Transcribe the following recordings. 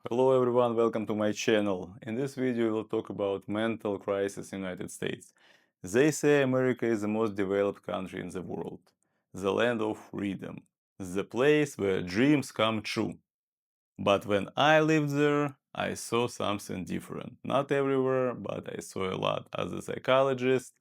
Hello everyone, welcome to my channel. In this video we'll talk about mental crisis in the United States. They say America is the most developed country in the world, the land of freedom, the place where dreams come true. But when I lived there, I saw something different. Not everywhere, but I saw a lot. As a psychologist,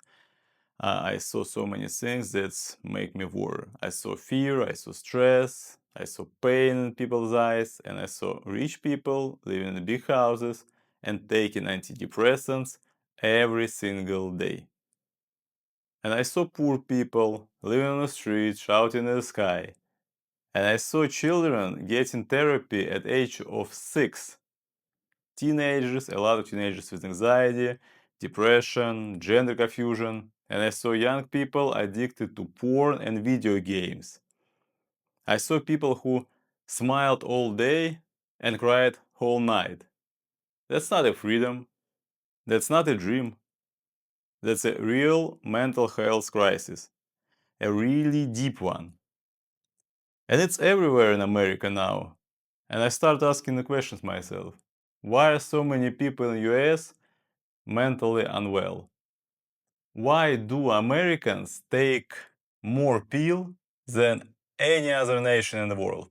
I saw so many things that make me worry. I saw fear, I saw stress, I saw pain in people's eyes, and I saw rich people living in big houses and taking antidepressants every single day. And I saw poor people living on the street, shouting in the sky. And I saw children getting therapy at age of 6. Teenagers, a lot of teenagers with anxiety, depression, gender confusion, and I saw young people addicted to porn and video games. I saw people who smiled all day and cried all night. That's not a freedom. That's not a dream. That's a real mental health crisis. A really deep one. And it's everywhere in America now. And I start asking the questions myself. Why are so many people in the US mentally unwell? Why do Americans take more pill than any other nation in the world?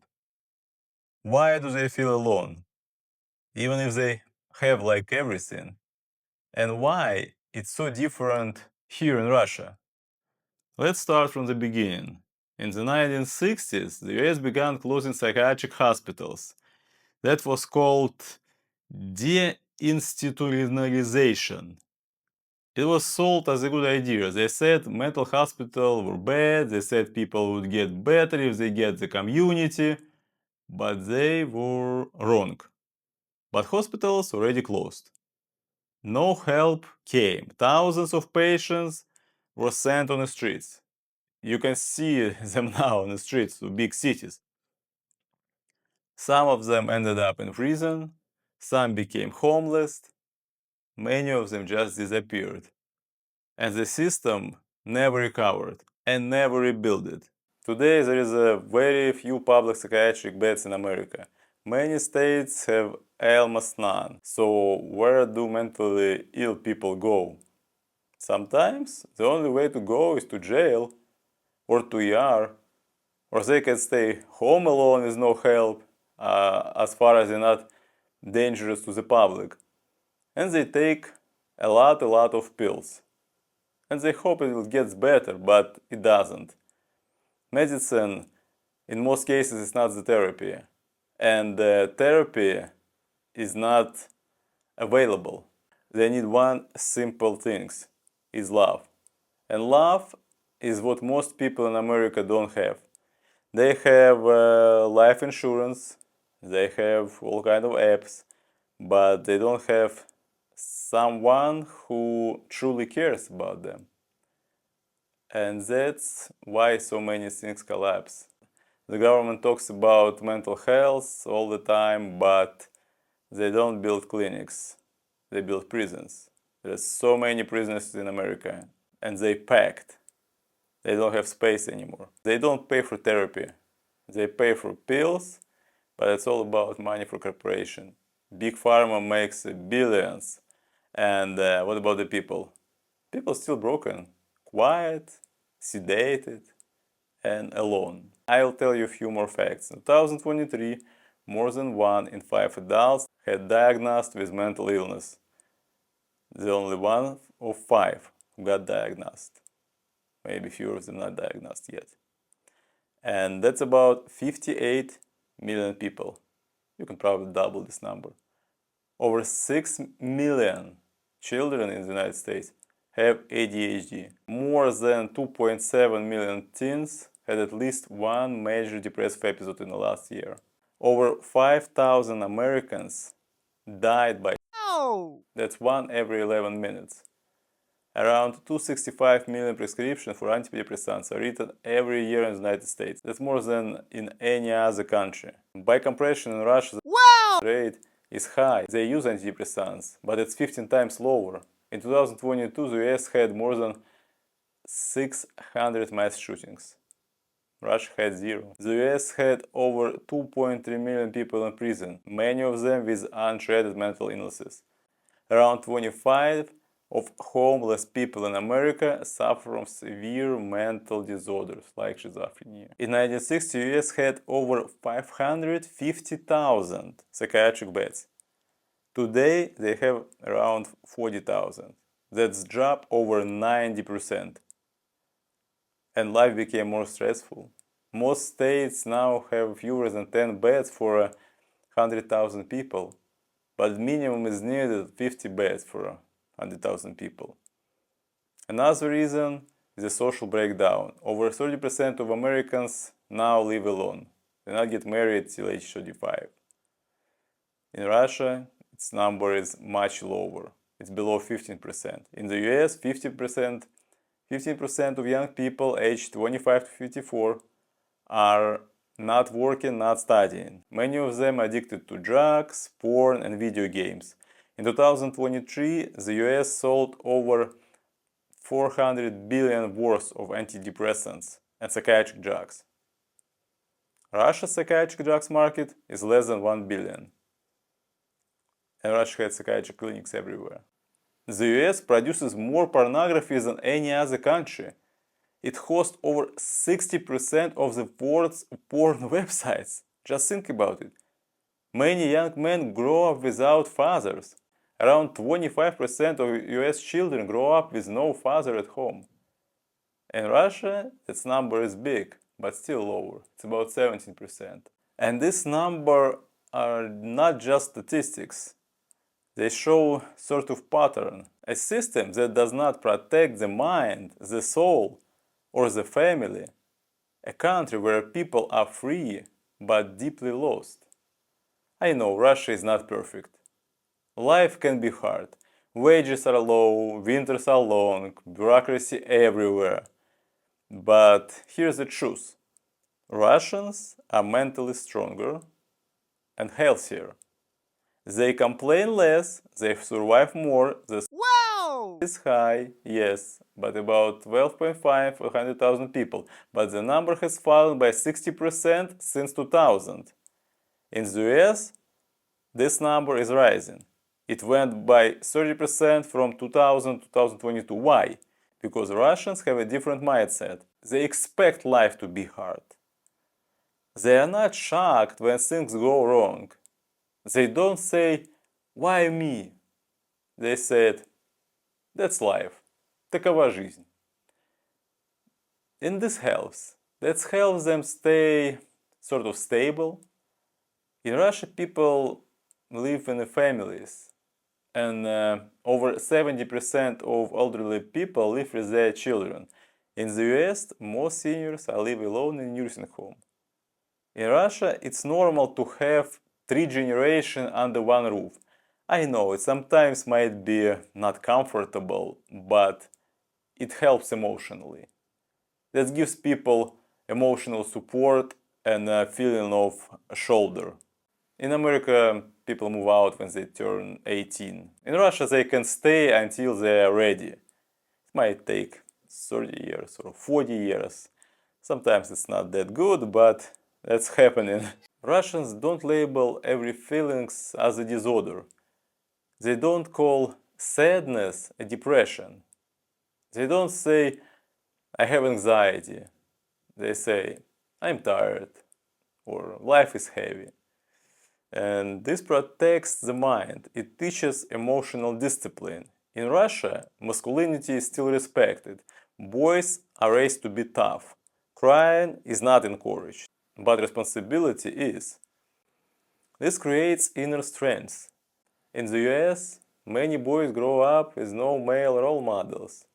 Why do they feel alone, even if they have like everything? And why it's so different here in Russia? Let's start from the beginning. In the 1960s, the US began closing psychiatric hospitals. That was called deinstitutionalization. It was sold as a good idea. They said mental hospitals were bad, they said people would get better if they get the community, but they were wrong. But hospitals already closed. No help came. Thousands of patients were sent on the streets. You can see them now on the streets of big cities. Some of them ended up in prison, some became homeless, many of them just disappeared. And the system never recovered and never rebuilt it. Today there is a very few public psychiatric beds in America. Many states have almost none. So where do mentally ill people go? Sometimes the only way to go is to jail or to ER, or they can stay home alone with no help, as far as they're not dangerous to the public. And they take a lot of pills. And they hope it will get better, but it doesn't. Medicine, in most cases, is not the therapy. And the therapy is not available. They need one simple thing, is love. And love is what most people in America don't have. They have life insurance, they have all kind of apps, but they don't have someone who truly cares about them. And that's why so many things collapse. The government talks about mental health all the time, but they don't build clinics. They build prisons. There's so many prisons in America, and they packed. They don't have space anymore. They don't pay for therapy. They pay for pills, but it's all about money for corporation. Big Pharma makes billions. And what about the people? People still broken, quiet, sedated, and alone. I'll tell you a few more facts. In 2023, more than 1 in 5 adults had diagnosed with mental illness. The only 1 of 5 who got diagnosed. Maybe fewer of them not diagnosed yet. And that's about 58 million people. You can probably double this number. Over 6 million children in the United States have ADHD. More than 2.7 million teens had at least one major depressive episode in the last year. Over 5,000 Americans died by That's 1 every 11 minutes. Around 265 million prescriptions for antidepressants are written every year in the United States. That's more than in any other country. By comparison, in Russia, the rate is high. They use antidepressants, but it's 15 times lower. In 2022, the US had more than 600 mass shootings. Russia had 0. The US had over 2.3 million people in prison, many of them with untreated mental illnesses. Around 25 of homeless people in America suffer from severe mental disorders like schizophrenia. In 1960, US had over 550,000 psychiatric beds. Today, they have around 40,000. That's dropped over 90%. And life became more stressful. Most states now have fewer than 10 beds for 100,000 people, but minimum is needed 50 beds for 100,000 people. Another reason is the social breakdown. Over 30% of Americans now live alone. They not get married till age 35. In Russia, its number is much lower. It's below 15%. In the US, 15% of young people aged 25 to 54 are not working, not studying. Many of them addicted to drugs, porn, and video games. In 2023, the US sold over 400 billion worth of antidepressants and psychiatric drugs. Russia's psychiatric drugs market is less than 1 billion. And Russia has psychiatric clinics everywhere. The US produces more pornography than any other country. It hosts over 60% of the world's porn websites. Just think about it. Many young men grow up without fathers. Around 25% of US children grow up with no father at home. In Russia, this number is big, but still lower. It's about 17%. And this number are not just statistics. They show sort of pattern. A system that does not protect the mind, the soul, or the family. A country where people are free, but deeply lost. I know Russia is not perfect. Life can be hard. Wages are low, winters are long, bureaucracy everywhere. But here's the truth. Russians are mentally stronger and healthier. They complain less, they survive more, the is high, yes, but about 12.5 for 100,000 people, but the number has fallen by 60% since 2000. In the US, this number is rising. It went by 30% from 2000 to 2022. Why? Because Russians have a different mindset. They expect life to be hard. They are not shocked when things go wrong. They don't say, why me? They said, that's life. Такова жизнь. And this helps. That helps them stay sort of stable. In Russia, people live in the families. And over 70% of elderly people live with their children. In the US, most seniors are live alone in nursing home. In Russia, it's normal to have 3 generations under one roof. I know it sometimes might be not comfortable, but it helps emotionally. That gives people emotional support and a feeling of a shoulder. In America, people move out when they turn 18. In Russia, they can stay until they are ready. It might take 30 years or 40 years. Sometimes it's not that good, but that's happening. Russians don't label every feelings as a disorder. They don't call sadness a depression. They don't say, I have anxiety. They say, I'm tired, or life is heavy. And this protects the mind. It teaches emotional discipline. In Russia, masculinity is still respected. Boys are raised to be tough. Crying is not encouraged, but responsibility is. This creates inner strength. In the US, many boys grow up with no male role models.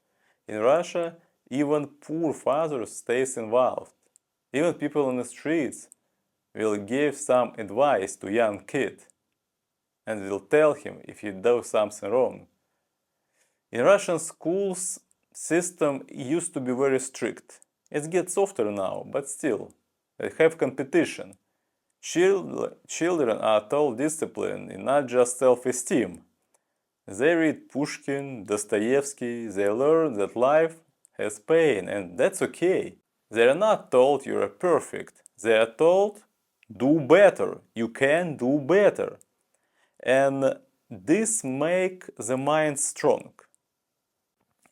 In Russia, even poor fathers stay involved. Even people on the streets will give some advice to young kid and will tell him if he does something wrong. In Russian schools, system used to be very strict. It gets softer now, but still, they have competition. Children are taught discipline and not just self-esteem. They read Pushkin, Dostoevsky, they learn that life has pain, and that's okay. They are not told you are perfect. They are told, do better. You can do better. And this makes the mind strong.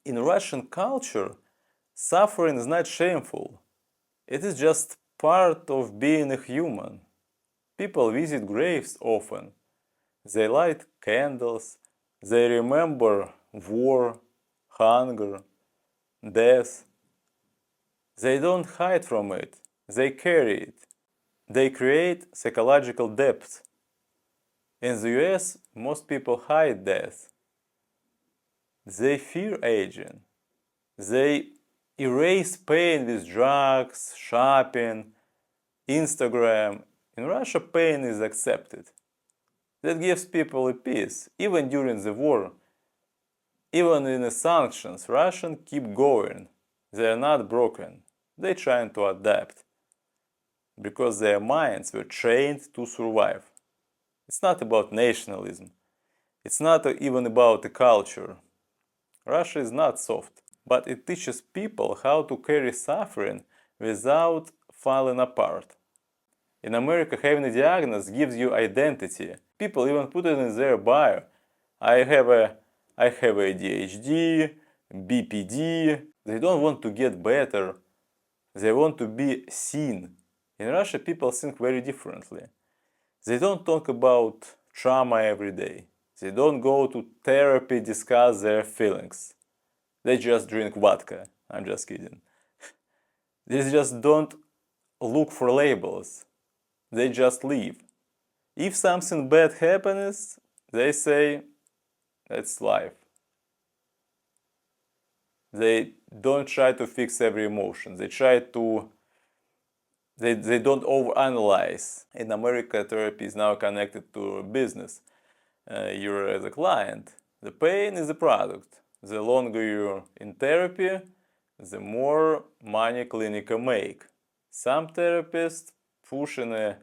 In Russian culture, suffering is not shameful. It is just part of being a human. People visit graves often. They light candles. They remember war, hunger, death. They don't hide from it. They carry it. They create psychological depth. In the US, most people hide death. They fear aging. They erase pain with drugs, shopping, Instagram. In Russia, pain is accepted. That gives people a peace. Even during the war, even in the sanctions, Russians keep going. They are not broken. They're trying to adapt because their minds were trained to survive. It's not about nationalism. It's not even about the culture. Russia is not soft, but it teaches people how to carry suffering without falling apart. In America, having a diagnosis gives you identity. People even put it in their bio. I have ADHD, BPD. They don't want to get better. They want to be seen. In Russia, people think very differently. They don't talk about trauma every day. They don't go to therapy, discuss their feelings. They just drink vodka. I'm just kidding. They just don't look for labels. They just live. If something bad happens, they say, that's life. They don't try to fix every emotion. They don't overanalyze. In America, therapy is now connected to business. You're as a client. The pain is a product. The longer you're in therapy, the more money clinic make. Some therapists push in a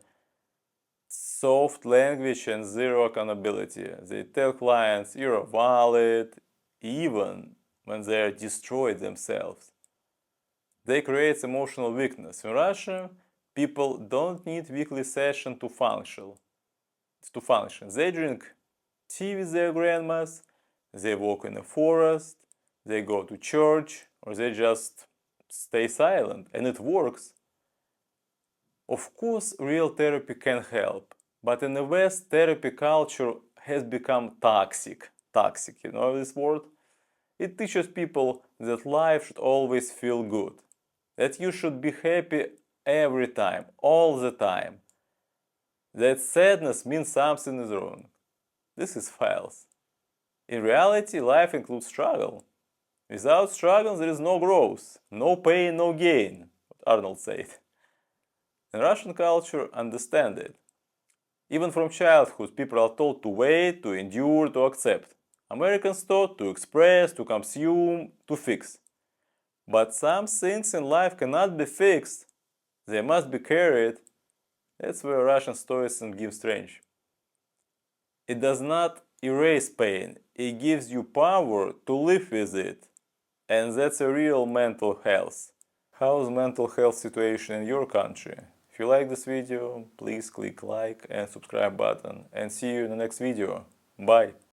soft language and zero accountability. They tell clients you're valid even when they are destroyed themselves. They create emotional weakness. In Russia, people don't need weekly session to function. They drink tea with their grandmas, they walk in the forest, they go to church, or they just stay silent, and it works. Of course, real therapy can help, but in the West, therapy culture has become toxic. Toxic, you know this word? It teaches people that life should always feel good, that you should be happy every time, all the time, that sadness means something is wrong. This is false. In reality, life includes struggle. Without struggle, there is no growth, no pain, no gain, what Arnold said. In Russian culture, understand it. Even from childhood, people are taught to wait, to endure, to accept. Americans taught to express, to consume, to fix. But some things in life cannot be fixed. They must be carried. That's where Russian stoicism gives strength. It does not erase pain. It gives you power to live with it. And that's a real mental health. How's mental health situation in your country? If you like this video, please click like and subscribe button. And see you in the next video. Bye!